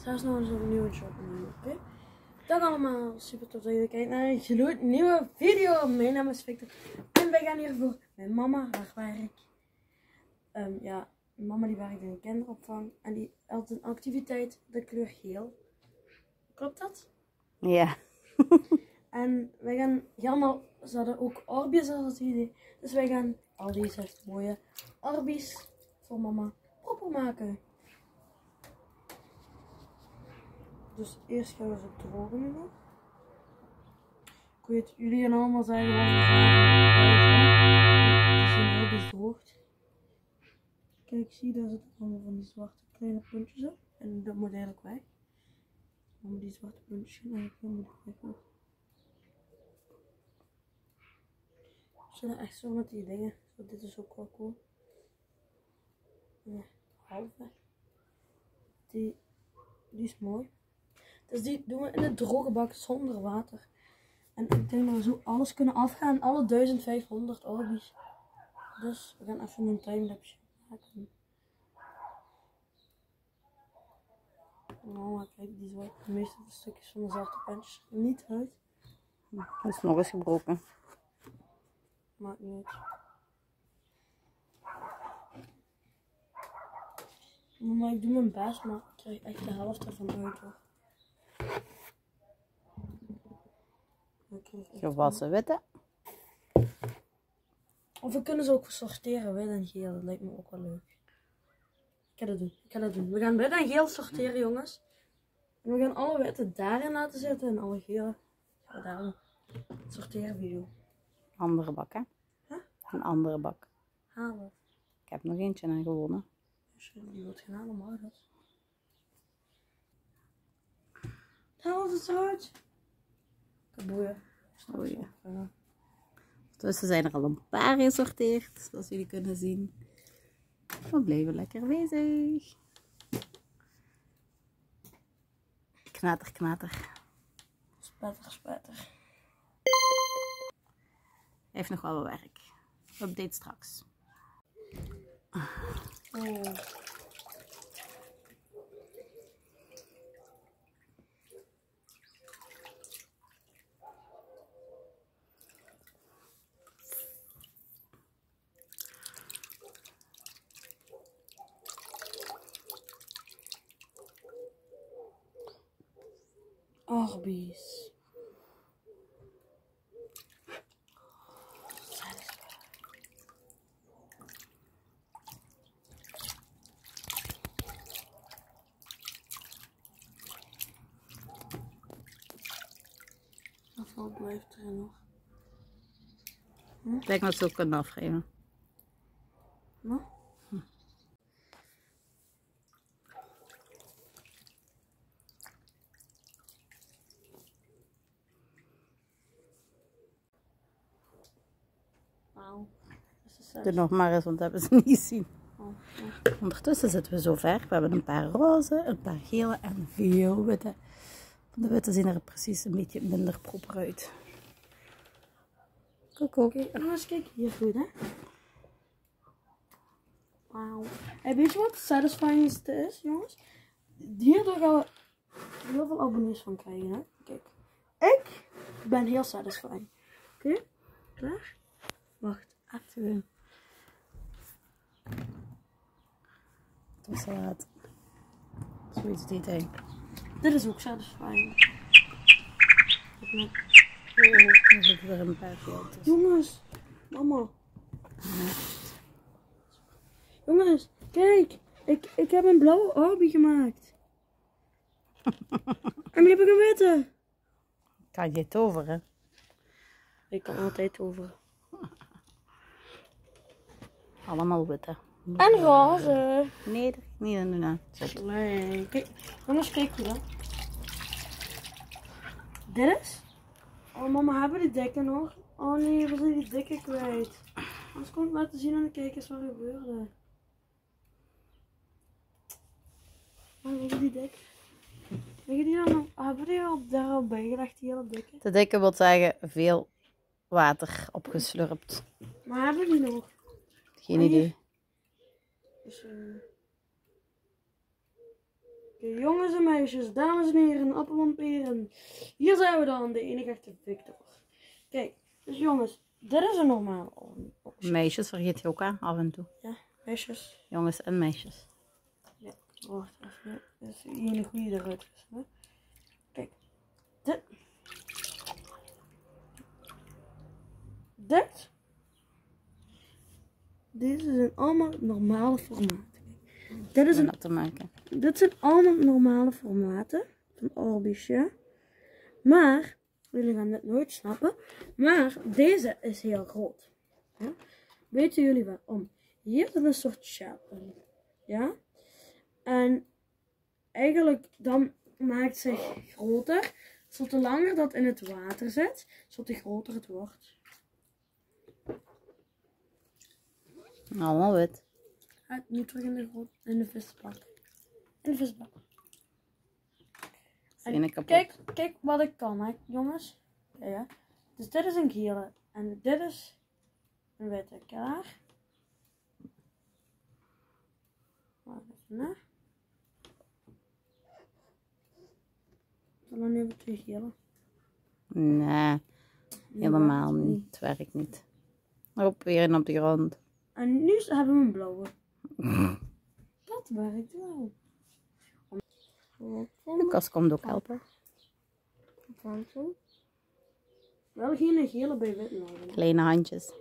Zelfs nog eens een nieuwe job nemen, oké? Dag allemaal, super tof dat jullie kijken naar een gloednieuwe video. Mijn naam is Victor en wij gaan hier voor mijn mama haar werk. Ja, mijn mama die werkt in een kinderopvang en die had een activiteit de kleur geel. Klopt dat? Ja. En wij gaan helemaal, ze hadden ook Orbeez als idee. Dus wij gaan al deze mooie Orbeez voor mama proper maken. Dus eerst gaan we ze drogen nu nog. Ik weet jullie gaan allemaal zeggen wat ze zijn heel bedroogd. Kijk, zie daar zitten allemaal van die zwarte kleine puntjes op. En dat moet eigenlijk weg. Dan moet die zwarte puntjes gaan eigenlijk helemaal weg. Ze zijn echt zo met die dingen. Zo, dit is ook wel cool. Ja, half weg. Die is mooi. Dus die doen we in de droge bak zonder water. En ik denk dat we zo alles kunnen afgaan. Alle 1500 Orbeez. Dus we gaan even een timelapse maken. Nou, kijk, die zwarte, de meeste stukjes van de zwarte puntjes niet uit. Dat is nog eens gebroken. Maakt niet uit. Mama, ik doe mijn best, maar ik krijg echt de helft ervan uit hoor. Gewassen witte. Of we kunnen ze ook sorteren, wit en geel. Dat lijkt me ook wel leuk. Ik ga dat doen. We gaan wit en geel sorteren, jongens. En we gaan alle witte daarin laten zitten en alle gele. Ja, daarom. Sorteren video. Andere bak, hè? Huh? Een andere bak. Halen. Ik heb nog eentje aan gewonnen. Als je die wilt gaan halen, mag dat. Haal het eruit. Kaboeien. Oh ja. Ondertussen zijn er al een paar gesorteerd, zoals jullie kunnen zien. We blijven lekker bezig. Knater, knater. Spetter, spetter. Hij heeft nog wel wat werk. Update straks. Oh. Orbeez. Wat blijft er nog? Ik denk dat ze ook kunnen afgeven. Nou? Wauw. Doe nog maar eens, want dat hebben ze niet gezien. Oh, ja. Ondertussen zitten we zo ver. We hebben een paar roze, een paar gele en veel witte. Van de witte zien er precies een beetje minder proper uit. Coco. Oké, jongens, kijk hier goed, hè? Wauw. En weet je wat het satisfyingste is, jongens? Hierdoor gaan we heel veel abonnees van krijgen, hè? Kijk. Ik ben heel satisfying. Oké? Klaar? Wacht, even. Het was te laat. Zoiets deed hij. Dit is ook satisfying. Er zitten er een paar veel tussen. Jongens, mama. Jongens, kijk. Ik heb een blauwe Orbeez gemaakt. En die heb ik een witte. Kan je toveren? Ik kan altijd toveren. Allemaal witte. En roze. Nee, dat niet aan doen. Nee. Kijk, jongens, kijk hier dan. Dit is? Oh, mama, hebben die dikke nog? Oh nee, we zijn die dikke kwijt. Anders kon ik laten zien aan de kijkers wat er gebeurde. Oh, hebben die dik? Hebben die al daar al bijgelegd, die hele dikke? De dikke wil zeggen veel water opgeslurpt. Maar hebben die nog? Geen idee. Dus, Oké, jongens en meisjes, dames en heren, appel en peren. Hier zijn we dan, de enige echte Victor. Kijk, dus jongens, dit is een normale oven. Meisjes vergeet je ook aan, af en toe. Ja, meisjes. Jongens en meisjes. Ja, wacht even. Dat is hier een goede eruit. Kijk, dit. Deze zijn allemaal normale formaten. Dit is Om dat te maken. Dit zijn allemaal normale formaten van Orbisje. Maar, jullie gaan dit nooit snappen, maar deze is heel groot. Ja? Weten jullie waarom? Hier zit een soort shell in. Ja? En eigenlijk dan maakt zich groter. Zodat hoe langer dat in het water zit, zodat hoe groter het wordt. Allemaal wit. Gaat nu terug in de visbak. In de visbak. Zijn kapot. Kijk wat ik kan, hè, jongens. Ja. Dus dit is een gele. En dit is een witte. Klaar. Wacht even, hè. Dan hebben we twee gele. Nee, helemaal niet. Het werkt niet. Op, weer en op de grond. En nu hebben we een blauwe. Dat werkt wel. Lucas komt ook helpen. Wel geen gele bij wit nodig. Kleine handjes.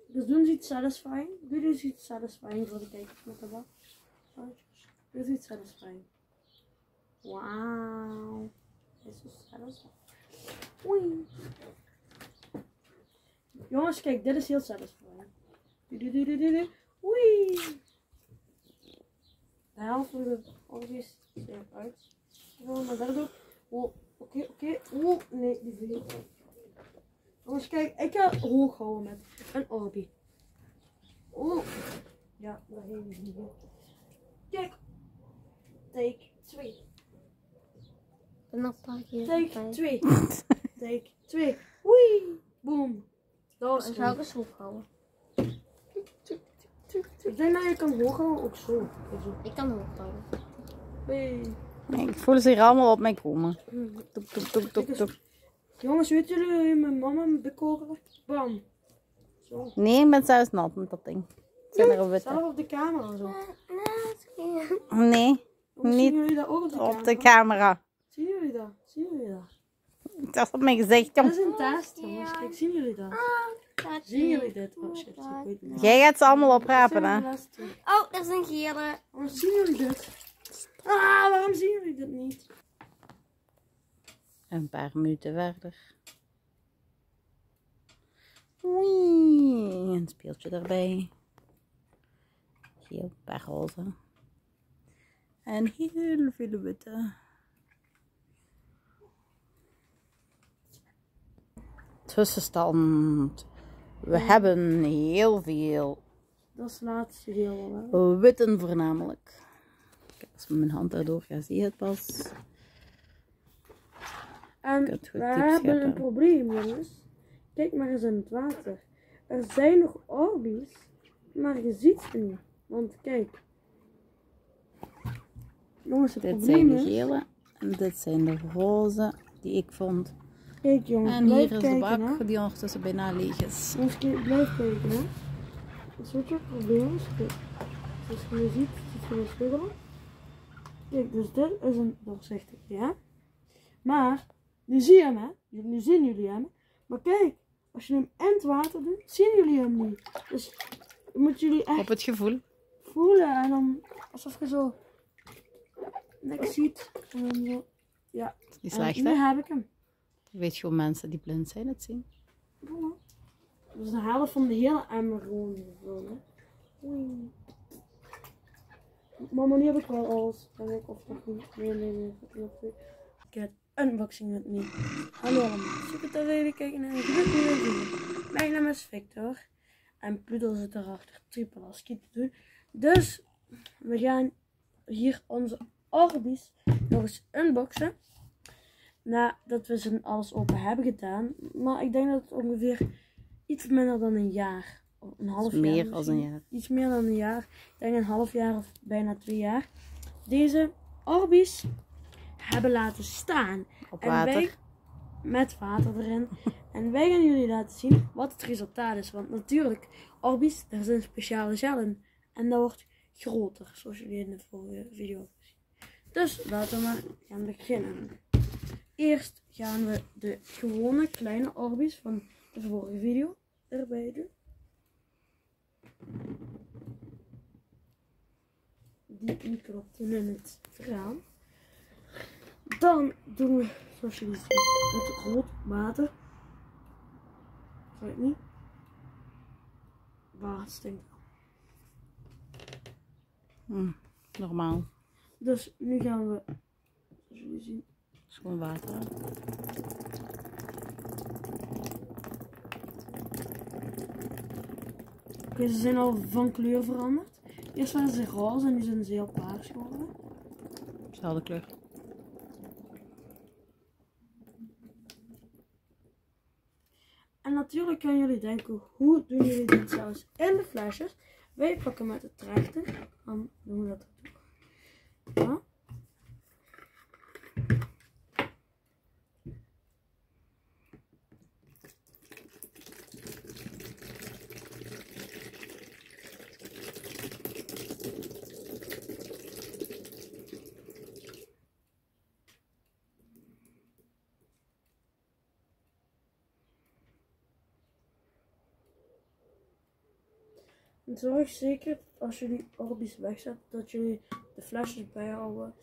Dus doen ze iets satisfying. Doe dus iets satisfying voor de kijkers met de bak. Doe eens iets satisfying. Wauw. Dit is zo satisfying. Oei. Jongens, kijk, dit is heel satisfying. Oei. De helft van de oogjes zijn uit. Zo, maar dat ook. Oh, oké. Oh, nee, die viel. Jongens, kijk, ik ga hoog houden met een Orbi. Oh. Ja, dat ging niet. Kijk. Take 2. Take 2. Take 2. Oei. Boom. Dat is ook eens hoog houden. Ik denk dat je kan hoog houden, ook zo. Ik kan hoog houden. Hey. Ik voel ze hier allemaal op mij komen. Toek, toek, toek, toek, toek. Jongens, weet jullie hoe je mijn mama bekogelen? Bam. Zo. Nee, ik ben zelfs nat met dat ding. Het zijn er witte. Zelf op de camera zo. Nee, Zien niet jullie dat ook op de camera. Zien jullie dat? Zien jullie dat? Dat is op mijn gezicht. Dat Kom. is een test, jongens. Kijk, zien jullie dat? Zien jullie dit? Oh shit, ik weet het niet. Jij gaat ze allemaal oprapen, hè? Oh, dat is een gele. Waarom zien jullie dit? Ah, waarom zien jullie dit niet? Een paar minuten verder. Oei, een speeltje erbij. Hier een paar roze. En heel veel witte. Tussenstand. We hebben heel veel Dat is het laatste deel, hè? witten voornamelijk. Kijk, als mijn hand daardoor ga, zie je het pas. En kunt goed we diep hebben scheppen. een probleem, jongens. Kijk maar eens in het water. Er zijn nog Orbi's, maar je ziet ze niet. Want kijk. Jongens, het Dit probleem zijn de is... gele en dit zijn de roze die ik vond. Kijk jongens, En blijf hier is de kijken, bak hè. die ondertussen bijna leeg is. Jongens, blijf kijken, hè. Dus weet je wat het probleem is? Kijk. Zoals je nu ziet je een schuggelen. Kijk, dus dit is een doorzichtig, ja. Maar, nu zie je hem, hè. Nu zien jullie hem. Maar kijk, als je hem in het water doet, zien jullie hem niet. Dus dan moeten jullie echt Op het gevoel. voelen en dan alsof je zo niks ziet. En dan zo, ja. Die En slecht, nu hè? heb ik hem. Weet je hoe mensen die blind zijn het zien? Dus de helft van de hele emmer gewoon gevuld, hè. Oei. Mama, nu heb ik wel alles. Denk ik, of nog niet. Nee. Ik heb unboxing met me. Hallo allemaal. Super dat jullie kijken naar een gloednieuwe video. Mijn naam is Victor. En Pluto zit erachter triple als te doen. Dus we gaan hier onze Orbi's nog eens unboxen. Nadat we ze alles open hebben gedaan. Maar ik denk dat het ongeveer iets minder dan een jaar een half meer jaar. dan een jaar. Iets meer dan een jaar. Ik denk een half jaar of bijna 2 jaar. Deze Orbeez hebben laten staan. Op En water. wij, met water erin. En wij gaan jullie laten zien wat het resultaat is. Want natuurlijk, Orbeez, daar zit een speciale gel in. En dat wordt groter, zoals jullie in de vorige video hebben gezien. Dus laten we maar gaan beginnen. Eerst gaan we de gewone kleine Orbeez van de vorige video erbij doen. Die klopten in het raam. Dan doen we, zoals jullie zien, het rood water. Weet niet. Waar het stinkt wel. Normaal. Dus nu gaan we, zoals jullie zien, Het is gewoon water. oké, ze zijn al van kleur veranderd. Eerst waren ze roze en nu zijn ze heel paars geworden. Dezelfde kleur. En natuurlijk kunnen jullie denken, hoe doen jullie dit zelfs in de flesjes? Wij pakken met de trechter. Dan doen we dat ook. Ja. En zorg zeker als jullie Orbeez wegzetten dat jullie de flesjes bijhouden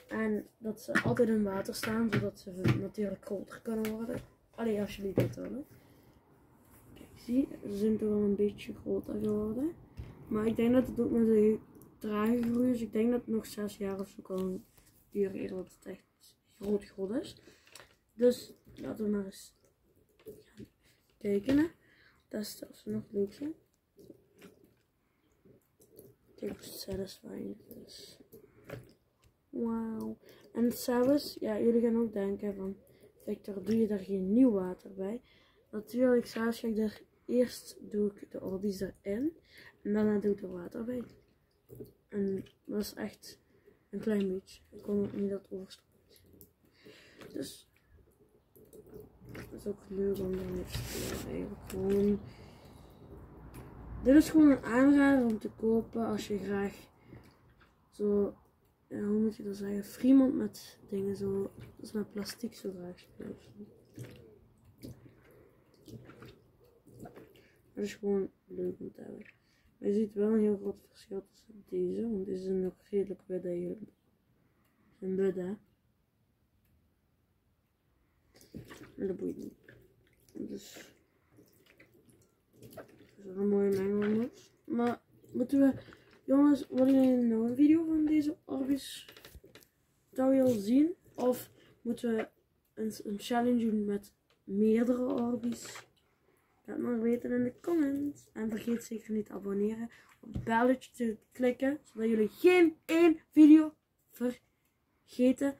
en dat ze altijd in water staan zodat ze natuurlijk groter kunnen worden. Alleen als jullie dat willen. Kijk, zie, ze zijn toch wel een beetje groter geworden. Maar ik denk dat het ook met de trage groei is. Ik denk dat het nog 6 jaar of zo kan duren eerder dat het echt groot is. Dus laten we maar eens gaan kijken. Hè. Testen of ze nog leuk zijn. Kijk hoe satisfying het is. Wauw. En zelfs, ja, jullie gaan ook denken van, Victor, doe je daar geen nieuw water bij? Natuurlijk, zelfs ga ik er eerst doe ik de Orbeez erin en daarna doe ik er water bij. En dat is echt een klein beetje. Ik kon ook niet dat overstroomt. Dus dat is ook leuk om dan eigenlijk gewoon. Dit is gewoon een aanrader om te kopen als je graag zo, ja, hoe moet je dat zeggen, Fremont met dingen zo, dus met plastic zo graag speelt. Dat is gewoon leuk om te hebben. Maar je ziet wel een heel groot verschil tussen deze, want deze zijn nog redelijk wit eigenlijk. Een wit, hè. Maar dat boeit niet. Dus dat is een mooie mengelmoes. Maar moeten we, jongens, willen jullie nog een video van deze Orbeez tutorial zien? Of moeten we een challenge doen met meerdere Orbeez? Laat maar weten in de comments. En vergeet zeker niet te abonneren, op het belletje te klikken, zodat jullie geen één video vergeten.